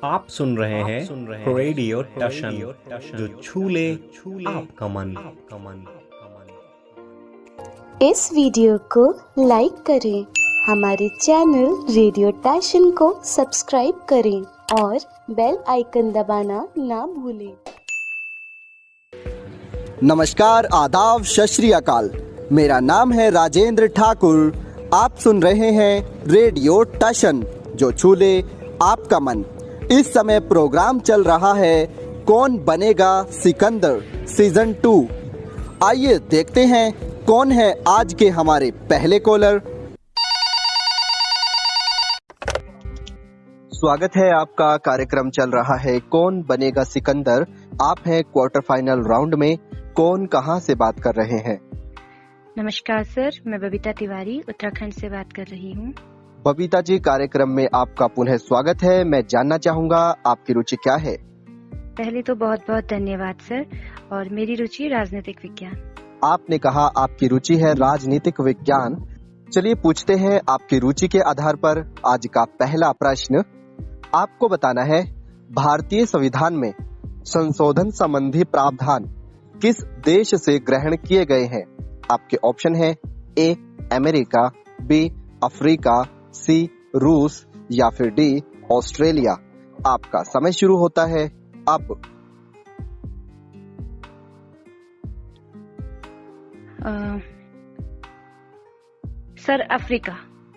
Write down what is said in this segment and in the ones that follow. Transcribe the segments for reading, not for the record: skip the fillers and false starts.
आप सुन रहे हैं रेडियो टशन जो छू ले आपका मन। इस वीडियो को लाइक करें, हमारे चैनल रेडियो टशन को सब्सक्राइब करें और बेल आइकन दबाना ना भूलें। नमस्कार, आदाब, सत श्री अकाल। मेरा नाम है राजेंद्र ठाकुर। आप सुन रहे हैं रेडियो टशन जो छू ले आपका मन। इस समय प्रोग्राम चल रहा है कौन बनेगा सिकंदर सीजन 2। आइए देखते हैं कौन है आज के हमारे पहले कॉलर। स्वागत है आपका। कार्यक्रम चल रहा है कौन बनेगा सिकंदर। आप हैं क्वार्टर फाइनल राउंड में। कौन कहां से बात कर रहे हैं? नमस्कार सर, मैं बबीता तिवारी उत्तराखंड से बात कर रही हूँ। बबीता जी, कार्यक्रम में आपका पुनः स्वागत है। मैं जानना चाहूंगा आपकी रुचि क्या है? पहले तो बहुत बहुत धन्यवाद सर। और मेरी रुचि राजनीतिक विज्ञान। आपने कहा आपकी रुचि है राजनीतिक विज्ञान। चलिए पूछते हैं आपकी रुचि के आधार पर आज का पहला प्रश्न। आपको बताना है भारतीय संविधान में संशोधन संबंधी प्रावधान किस देश से ग्रहण किए गए हैं? आपके ऑप्शन है ए अमेरिका, बी अफ्रीका, सी रूस या फिर डी ऑस्ट्रेलिया। आपका समय शुरू होता है अब। Sir Africa.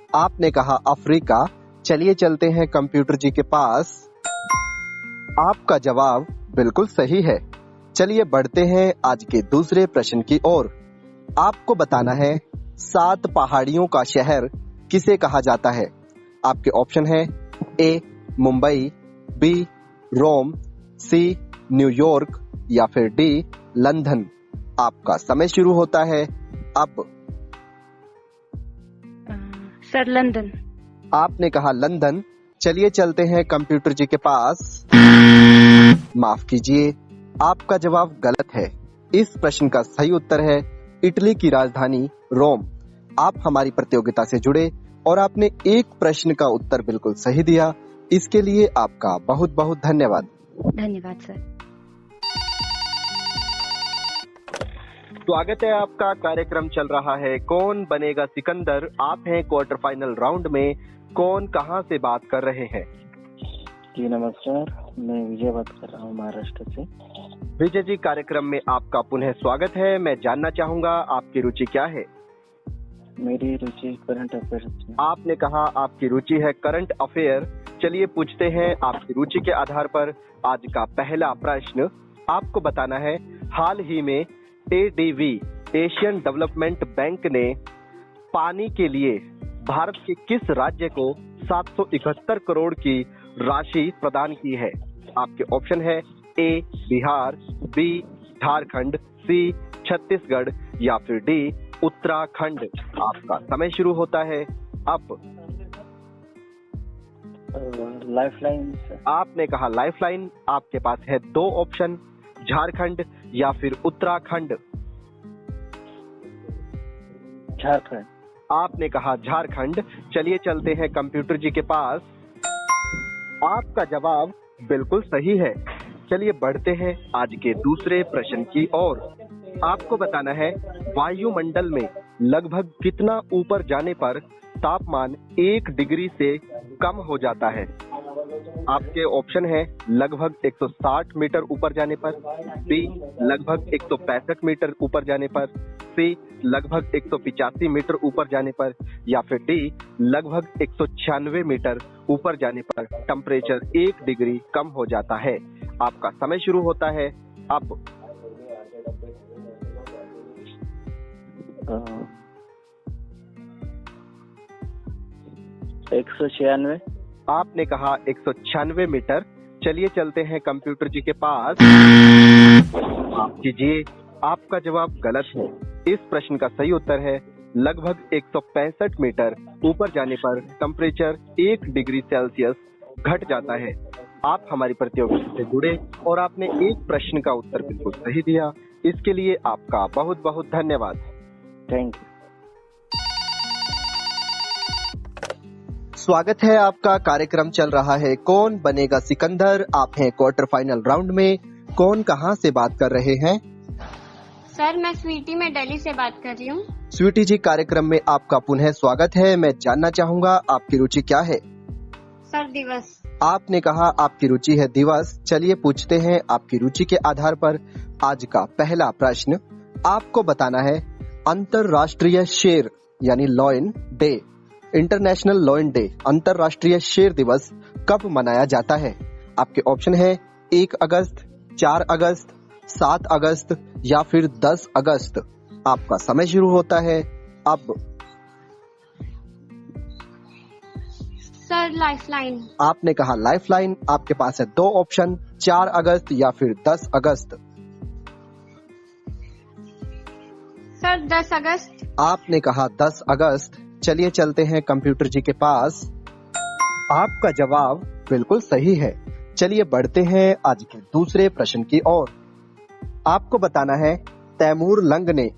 आपने कहा अफ्रीका। चलिए चलते हैं कंप्यूटर जी के पास। आपका जवाब बिल्कुल सही है। चलिए बढ़ते हैं आज के दूसरे प्रश्न की ओर। आपको बताना है 7 पहाड़ियों का शहर किसे कहा जाता है? आपके ऑप्शन है A Mumbai, B Rome, C New York या फिर डी लंदन। आपका समय शुरू होता है अब। Sir London. आपने कहा लंदन। चलिए चलते हैं कंप्यूटर जी के पास। माफ कीजिए, आपका जवाब गलत है। इस प्रश्न का सही उत्तर है इटली की राजधानी रोम। आप हमारी प्रतियोगिता से जुड़े और आपने एक प्रश्न का उत्तर बिल्कुल सही दिया। इसके लिए आपका बहुत बहुत धन्यवाद। धन्यवाद सर। स्वागत है आपका। कार्यक्रम चल रहा है कौन बनेगा सिकंदर। आप हैं क्वार्टर फाइनल राउंड में। कौन कहां से बात कर रहे हैं? जी नमस्कार, मैं विजय बात कर रहा हूँ महाराष्ट्र से। विजय जी, कार्यक्रम में आपका पुनः स्वागत है। मैं जानना चाहूंगा आपकी रुचि क्या है? मेरी रुचि करंट अफेयर। आपने कहा आपकी रुचि है करंट अफेयर। चलिए पूछते हैं आपकी रुचि के आधार पर आज का पहला प्रश्न। आपको बताना है हाल ही में एडीबी एशियन डेवलपमेंट बैंक ने पानी के लिए भारत के किस राज्य को 771 करोड़ की राशि प्रदान की है? आपके ऑप्शन है ए बिहार, बी झारखंड, सी छत्तीसगढ़ या फिर डी उत्तराखंड। आपका समय शुरू होता है अब। लाइफलाइन। आपने कहा लाइफलाइन। आपके पास है 2 ऑप्शन, झारखंड या फिर उत्तराखंड। झारखंड। आपने कहा झारखंड। चलिए चलते हैं कंप्यूटर जी के पास। आपका जवाब बिल्कुल सही है। चलिए बढ़ते हैं आज के दूसरे प्रश्न की ओर। आपको बताना है वायुमंडल में लगभग कितना ऊपर जाने पर तापमान 1 डिग्री से कम हो जाता है? आपके ऑप्शन है लगभग 160 मीटर ऊपर जाने पर, बी लगभग 165 मीटर ऊपर जाने पर, सी लगभग 185 मीटर ऊपर जाने पर या फिर डी लगभग 196 मीटर ऊपर जाने पर टेम्परेचर 1 डिग्री कम हो जाता है। आपका समय शुरू होता है अब। 196। आपने कहा 196 मीटर। चलिए चलते हैं कंप्यूटर जी के पास। माफ कीजिए, आपका जवाब गलत है। इस प्रश्न का सही उत्तर है लगभग 165 मीटर ऊपर जाने पर टेम्परेचर 1 डिग्री सेल्सियस घट जाता है। आप हमारी प्रतियोगिता से जुड़े और आपने एक प्रश्न का उत्तर बिल्कुल सही दिया। इसके लिए आपका बहुत बहुत धन्यवाद। Thank you. स्वागत है आपका। कार्यक्रम चल रहा है कौन बनेगा सिकंदर। आप हैं क्वार्टर फाइनल राउंड में। कौन कहां से बात कर रहे हैं? सर मैं स्वीटी में दिल्ली से बात कर रही हूँ। स्वीटी जी, कार्यक्रम में आपका पुनः स्वागत है। मैं जानना चाहूंगा आपकी रुचि क्या है? सर दिवस। आपने कहा आपकी रुचि है दिवस। चलिए पूछते हैं आपकी रुचि के आधार पर आज का पहला प्रश्न। आपको बताना है अंतरराष्ट्रीय शेर यानी lion day, international lion day, अंतरराष्ट्रीय शेर दिवस कब मनाया जाता है? आपके ऑप्शन है 1 अगस्त, 4 अगस्त, 7 अगस्त या फिर 10 अगस्त। आपका समय शुरू होता है अब। Sir lifeline. आपने कहा लाइफलाइन। आपके पास है 2 ऑप्शन, 4 अगस्त या फिर 10 अगस्त। सर 10 अगस्त। आपने कहा 10 अगस्त। चलिए चलते हैं कंप्यूटर जी के पास। आपका जवाब बिल्कुल सही है। चलिए बढ़ते हैं आज के दूसरे प्रश्न की ओर। आपको बताना है तैमूर लंग ने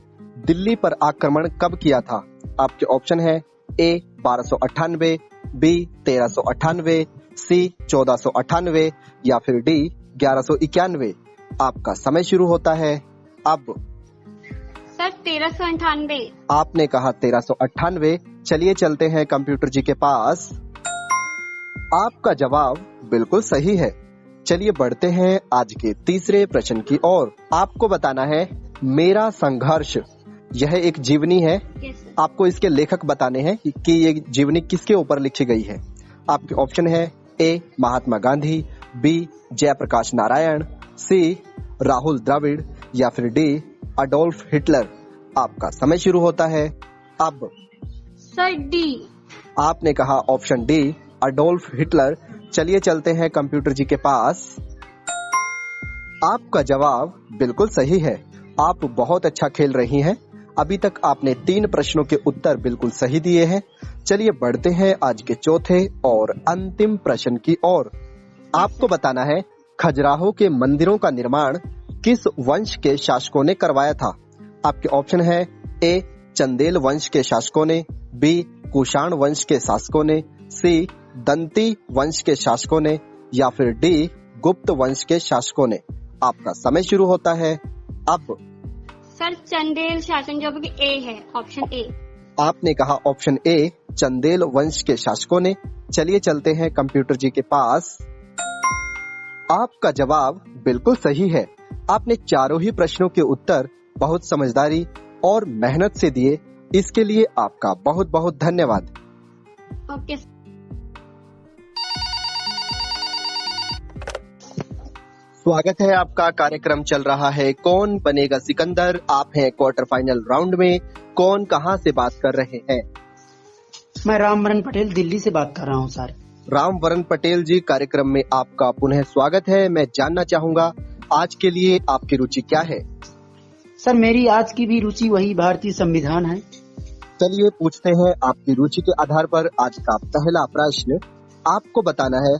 दिल्ली पर आक्रमण कब किया था? आपके ऑप्शन है ए 1298, बी 1398, सी 1498 या फिर डी 1191। आपका समय शुरू होता है अब। सर 1398। आपने कहा 1398। चलिए चलते हैं कंप्यूटर जी के पास। आपका जवाब बिल्कुल सही है। चलिए बढ़ते हैं आज के तीसरे प्रश्न की ओर। आपको बताना है मेरा संघर्ष, यह एक जीवनी है। आपको इसके लेखक बताने हैं कि ये जीवनी किसके ऊपर लिखी गई है। आपके ऑप्शन है ए महात्मा गांधी, बी जयप्रकाश नारायण, सी राहुल द्रविड़ या फिर डी अडोल्फ हिटलर। आपका समय शुरू होता है अब। Sir D. आपने कहा ऑप्शन डी अडोल्फ हिटलर। चलिए चलते हैं कंप्यूटर जी के पास। आपका जवाब बिल्कुल सही है। आप बहुत अच्छा खेल रही हैं। अभी तक आपने 3 प्रश्नों के उत्तर बिल्कुल सही दिए हैं। चलिए बढ़ते हैं आज के चौथे और अंतिम प्रश्न की ओर। आपको बताना है खजुराहो के मंदिरों का निर्माण किस वंश के शासकों ने करवाया था? आपके ऑप्शन है ए चंदेल वंश के शासकों ने, बी कुषाण वंश के शासकों ने, सी दंती वंश के शासकों ने या फिर डी गुप्त वंश के शासकों ने। आपका समय शुरू होता है अब। सर चंदेल शासन, जो कि ए है, ऑप्शन ए। आपने कहा ऑप्शन ए चंदेल वंश के शासकों ने। चलिए चलते हैं कंप्यूटर जी के पास। आपका जवाब बिल्कुल सही है। आपने चारों ही प्रश्नों के उत्तर बहुत समझदारी और मेहनत से दिए। इसके लिए आपका बहुत बहुत धन्यवाद। ओके। स्वागत है आपका। कार्यक्रम चल रहा है कौन बनेगा सिकंदर। आप हैं क्वार्टर फाइनल राउंड में। कौन कहां से बात कर रहे हैं? मैं रामवरण पटेल दिल्ली से बात कर रहा हूं सर। रामवरण पटेल जी, कार्यक्रम में आपका पुनः स्वागत है। मैं जानना चाहूंगा आज के लिए आपकी रुचि क्या है? सर मेरी आज की भी रुचि वही भारतीय संविधान है। चलिए पूछते हैं आपकी रुचि के आधार पर आज का पहला प्रश्न। आपको बताना है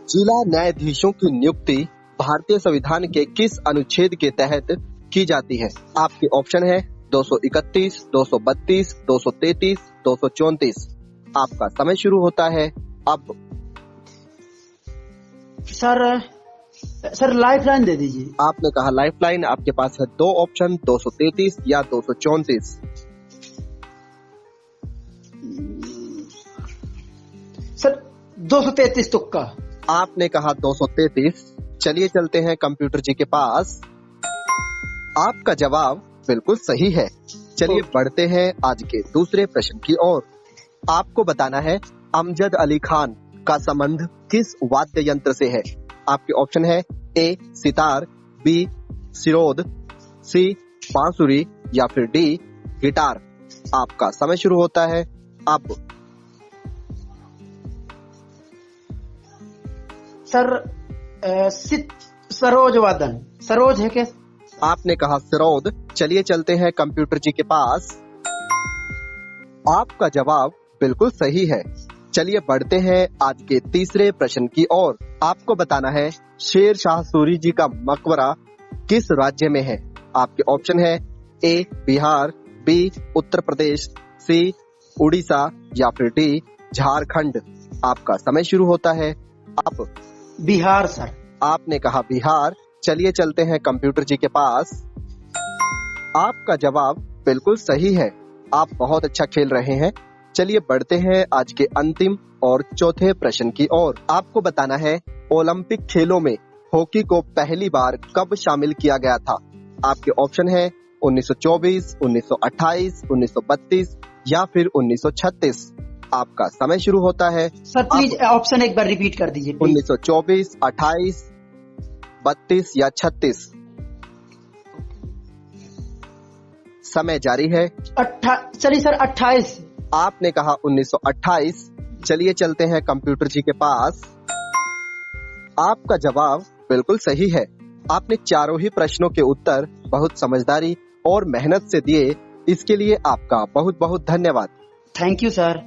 जिला न्यायाधीशों की नियुक्ति भारतीय संविधान के किस अनुच्छेद के तहत की जाती है? आपके ऑप्शन है 231, 232, 233, 234। आपका समय शुरू होता है अब। सर लाइफलाइन दे दीजिए। आपने कहा लाइफलाइन। आपके पास है 2 ऑप्शन, 233 या 234। सर 233 तुक्का। आपने कहा 233। चलिए चलते हैं कंप्यूटर जी के पास। आपका जवाब बिल्कुल सही है। चलिए बढ़ते हैं आज के दूसरे प्रश्न की ओर। आपको बताना है अमजद अली खान का संबंध किस वाद्य यंत्र से है? आपके ऑप्शन है ए सितार, बी सिरोद, सी बांसुरी या फिर डी गिटार। आपका समय शुरू होता है अब। सर सरोज वादन। सरोज है क्या? आपने कहा सरोद। चलिए चलते हैं कंप्यूटर जी के पास। आपका जवाब बिल्कुल सही है। चलिए बढ़ते हैं आज के तीसरे प्रश्न की ओर। आपको बताना है शेर शाह सूरी जी का मकबरा किस राज्य में है? आपके ऑप्शन है ए बिहार, बी उत्तर प्रदेश, सी उड़ीसा या फिर डी झारखंड। आपका समय शुरू होता है अब। बिहार सर। आपने कहा बिहार। चलिए चलते हैं कंप्यूटर जी के पास। आपका जवाब बिल्कुल सही है। आप बहुत अच्छा खेल रहे हैं। चलिए बढ़ते हैं आज के अंतिम और चौथे प्रश्न की ओर। आपको बताना है ओलंपिक खेलों में हॉकी को पहली बार कब शामिल किया गया था। आपके ऑप्शन है 1924, 1928, 1932 या फिर 1936। आपका समय शुरू होता है। सर प्लीज ऑप्शन एक बार रिपीट कर दीजिए। 1924, 28, 32 या 36। समय जारी है। चलिए सर 28। आपने कहा 1928। चलिए चलते हैं कंप्यूटर जी के पास। आपका जवाब बिल्कुल सही है। आपने चारों ही प्रश्नों के उत्तर बहुत समझदारी और मेहनत से दिए। इसके लिए आपका बहुत बहुत धन्यवाद। Thank you sir.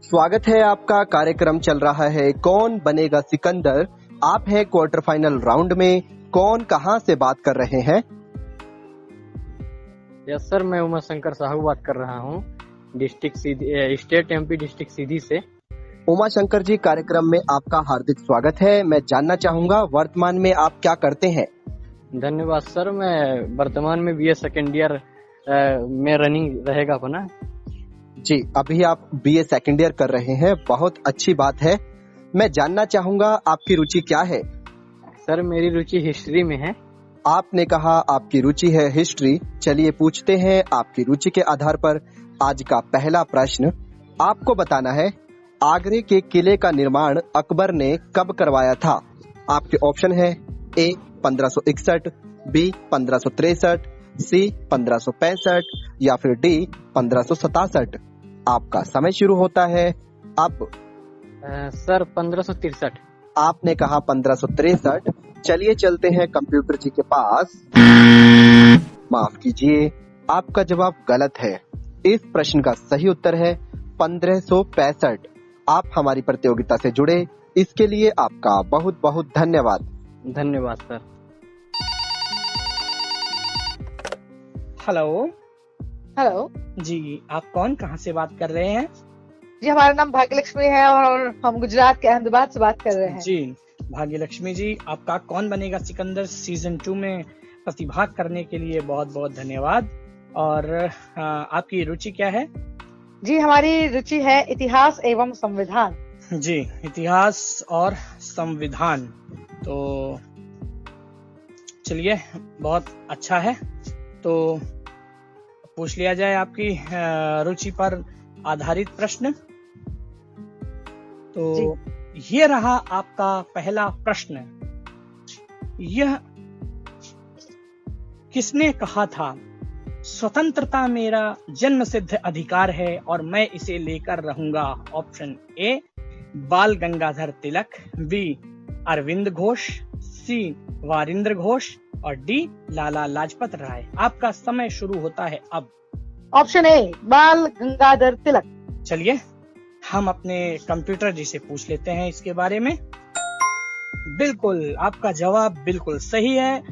स्वागत है आपका। कार्यक्रम चल रहा है कौन बनेगा सिकंदर। आप है क्वार्टर फाइनल राउंड में। कौन कहां से बात कर रहे हैं? यस सर, मैं उमा शंकर साहू बात कर रहा हूँ, डिस्ट्रिक्ट सीधी, स्टेट एमपी डिस्ट्रिक्ट सीधी से। उमा शंकर जी, कार्यक्रम में आपका हार्दिक स्वागत है। मैं जानना चाहूंगा वर्तमान में आप क्या करते हैं? धन्यवाद सर। मैं वर्तमान में बीए सेकेंड ईयर में रनिंग रहेगा अपना। जी, अभी आप बीए सेकेंड ईयर कर रहे हैं, बहुत अच्छी बात है। मैं जानना चाहूंगा आपकी रुचि क्या है? सर मेरी रुचि हिस्ट्री में है। आपने कहा आपकी रुचि है हिस्ट्री। चलिए पूछते हैं आपकी रुचि के आधार पर आज का पहला प्रश्न। आपको बताना है आगरे के किले का निर्माण अकबर ने कब करवाया था। आपके ऑप्शन है ए 1561, बी 1563, सी 1565 या फिर डी 1567। आपका समय शुरू होता है अब। सर 1563। आपने कहा 1563। चलिए चलते हैं कंप्यूटर जी के पास। माफ कीजिए, आपका जवाब गलत है। इस प्रश्न का सही उत्तर है 1565। आप हमारी प्रतियोगिता से जुड़े, इसके लिए आपका बहुत बहुत धन्यवाद। धन्यवाद सर। हेलो। हेलो जी, आप कौन कहां से बात कर रहे हैं? जी, हमारा नाम भाग्यलक्ष्मी है और हम गुजरात के अहमदाबाद से बात कर रहे हैं। जी भाग्यलक्ष्मी जी, आपका कौन बनेगा सिकंदर सीजन 2 में प्रतिभाग करने के लिए बहुत बहुत धन्यवाद। और आपकी रुचि क्या है? जी, हमारी रुचि है इतिहास एवं संविधान। जी, इतिहास और संविधान। तो चलिए, बहुत अच्छा है। तो पूछ लिया जाए आपकी रुचि पर आधारित प्रश्न। तो ये रहा आपका पहला प्रश्न। यह किसने कहा था, स्वतंत्रता मेरा जन्म सिद्ध अधिकार है और मैं इसे लेकर रहूंगा। ऑप्शन ए बाल गंगाधर तिलक, बी अरविंद घोष, सी वारिंद्र घोष और डी लाला लाजपत राय। आपका समय शुरू होता है अब। ऑप्शन ए बाल गंगाधर तिलक। चलिए हम अपने कंप्यूटर जी से पूछ लेते हैं इसके बारे में। बिल्कुल, आपका जवाब बिल्कुल सही है।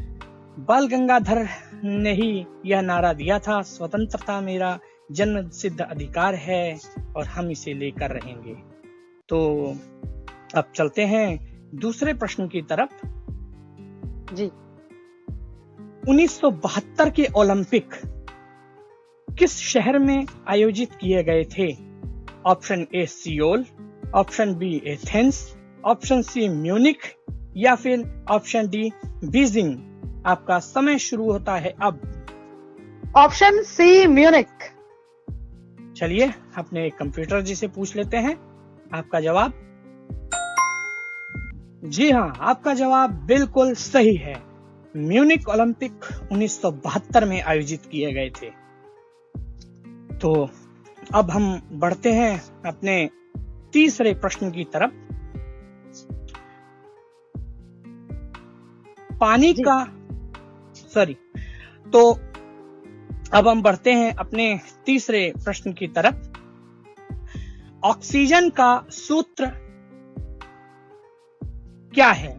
बाल गंगाधर ने ही यह नारा दिया था, स्वतंत्रता मेरा जन्म सिद्ध अधिकार है और हम इसे लेकर रहेंगे। तो अब चलते हैं दूसरे प्रश्न की तरफ। जी, 1972 के ओलंपिक किस शहर में आयोजित किए गए थे? Option A Seoul, option B Athens, option C Munich या फिर ऑप्शन डी बीजिंग। आपका समय शुरू होता है अब। Option C Munich. चलिए अपने कंप्यूटर जी से पूछ लेते हैं आपका जवाब। जी हाँ, आपका जवाब बिल्कुल सही है। म्यूनिख ओलंपिक 1972 में आयोजित किए गए थे। तो अब हम बढ़ते हैं अपने तीसरे प्रश्न की तरफ। पानी का तो अब हम बढ़ते हैं अपने तीसरे प्रश्न की तरफ। ऑक्सीजन का सूत्र क्या है?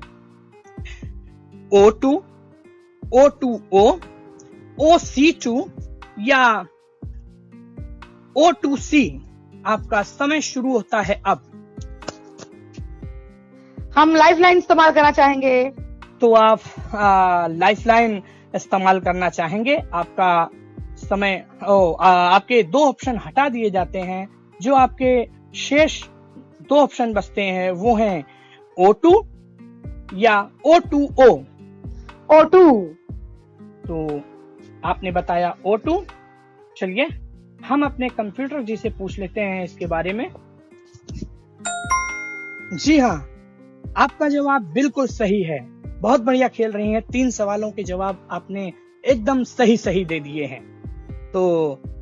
O2, O2O, OC2 या O2C आपका समय शुरू होता है अब। हम लाइफलाइन इस्तेमाल करना चाहेंगे। तो आप लाइफलाइन इस्तेमाल करना चाहेंगे। आपका समय आपके 2 ऑप्शन हटा दिए जाते हैं। जो आपके शेष 2 ऑप्शन बचते हैं वो हैं O2 या O2O। O2। तो आपने बताया O2। चलिए हम अपने कंप्यूटर जी से पूछ लेते हैं इसके बारे में। जी हाँ, आपका जवाब बिल्कुल सही है। बहुत बढ़िया खेल रही हैं। 3 सवालों के जवाब आपने एकदम सही दे दिए हैं। तो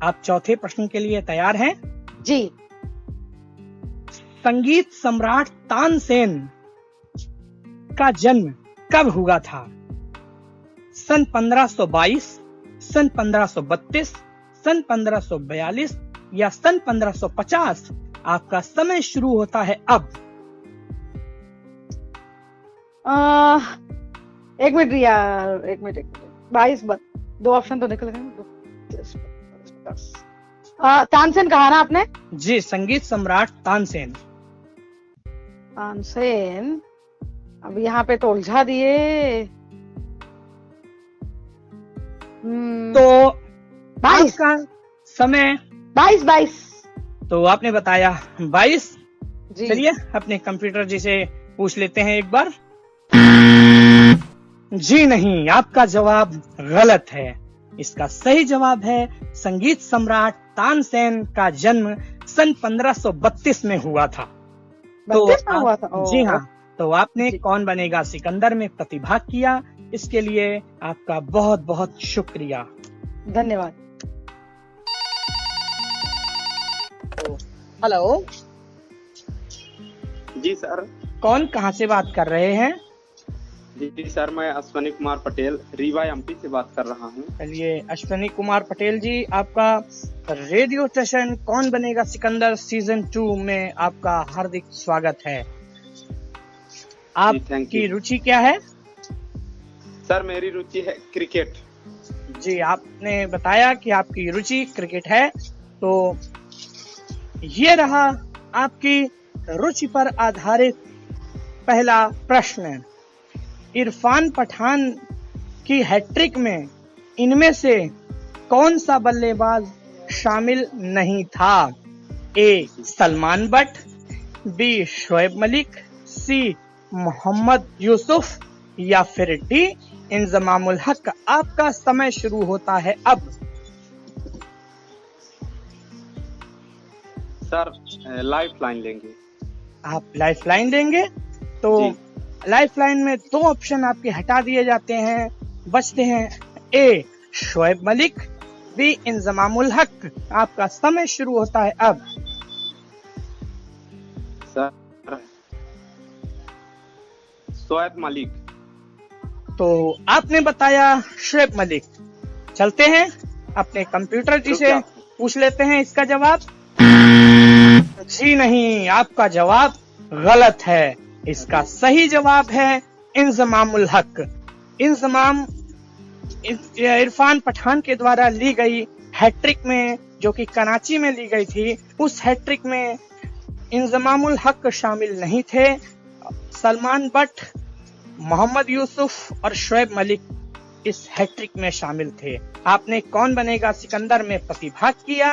आप चौथे प्रश्न के लिए तैयार हैं? जी। संगीत सम्राट तानसेन का जन्म कब हुआ था? सन 1522, सन 1532, सन 1542 या सन 1550? आपका समय शुरू होता है अब। 1 मिनट यार, 1 मिनट। 22 2 ऑप्शन तो निकल गए। तानसेन कहा ना आपने? जी, संगीत सम्राट तानसेन। तानसेन अब यहाँ पे तो उलझा दिए। तो 22 का समय 22। तो आपने बताया 22। जी। चलिए अपने कंप्यूटर जी से पूछ लेते हैं एक बार। जी नहीं, आपका जवाब गलत है। इसका सही जवाब है संगीत सम्राट तानसेन का जन्म सन 1532 में हुआ था। हुआ था। जी हाँ, तो आपने कौन बनेगा सिकंदर में प्रतिभाग किया। इसके लिए आपका बहुत बहुत शुक्रिया। धन्यवाद। हेलो जी सर। कौन कहाँ से बात कर रहे हैं? जी सर, मैं अश्वनी कुमार पटेल रीवा एमपी से बात कर रहा हूँ। चलिए अश्वनी कुमार पटेल जी, आपका रेडियो स्टेशन कौन बनेगा सिकंदर सीजन 2 में आपका हार्दिक स्वागत है। आपकी रुचि क्या है? सर मेरी रुचि है क्रिकेट। जी, आपने बताया कि आपकी रुचि क्रिकेट है। तो ये रहा आपकी रुचि पर आधारित पहला प्रश्न। इरफान पठान की हैट्रिक में इनमें से कौन सा बल्लेबाज शामिल नहीं था? ए सलमान बट, बी शोएब मलिक, सी मोहम्मद यूसुफ या फिर डी इंजमामुल हक? आपका समय शुरू होता है अब। सर लाइफ लाइन लेंगे। आप लाइफ लाइन देंगे? तो लाइफ लाइन में 2 ऑप्शन आपके हटा दिए जाते हैं। बचते हैं ए शोएब मलिक, बी इंजमामुल हक। आपका समय शुरू होता है अब। सर शोएब मलिक। तो आपने बताया शोएब मलिक। चलते हैं अपने कंप्यूटर जी से पूछ लेते हैं इसका जवाब। जी नहीं, आपका जवाब गलत है। इसका सही जवाब है इंजमामुल हक। इंजमाम इरफान पठान के द्वारा ली गई हैट्रिक में, जो कि कराची में ली गई थी, उस हैट्रिक में इंजमामुल हक शामिल नहीं थे। सलमान बट, मोहम्मद यूसुफ और शोएब मलिक इस हैट्रिक में शामिल थे। आपने कौन बनेगा सिकंदर में प्रतिभाग किया।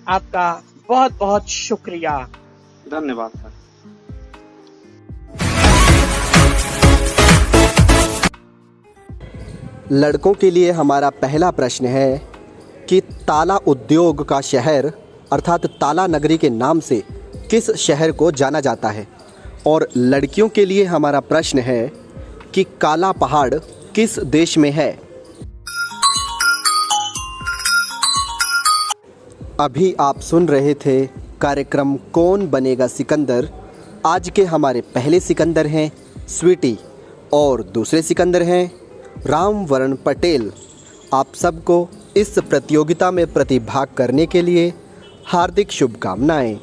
आपका बहुत बहुत शुक्रिया। धन्यवाद सर। लड़कों के लिए हमारा पहला प्रश्न है कि ताला उद्योग का शहर अर्थात ताला नगरी के नाम से किस शहर को जाना जाता है। और लड़कियों के लिए हमारा प्रश्न है कि काला पहाड़ किस देश में है। अभी आप सुन रहे थे कार्यक्रम कौन बनेगा सिकंदर। आज के हमारे पहले सिकंदर हैं स्वीटी और दूसरे सिकंदर हैं रामवरण पटेल। आप सबको इस प्रतियोगिता में प्रतिभाग करने के लिए हार्दिक शुभकामनाएं।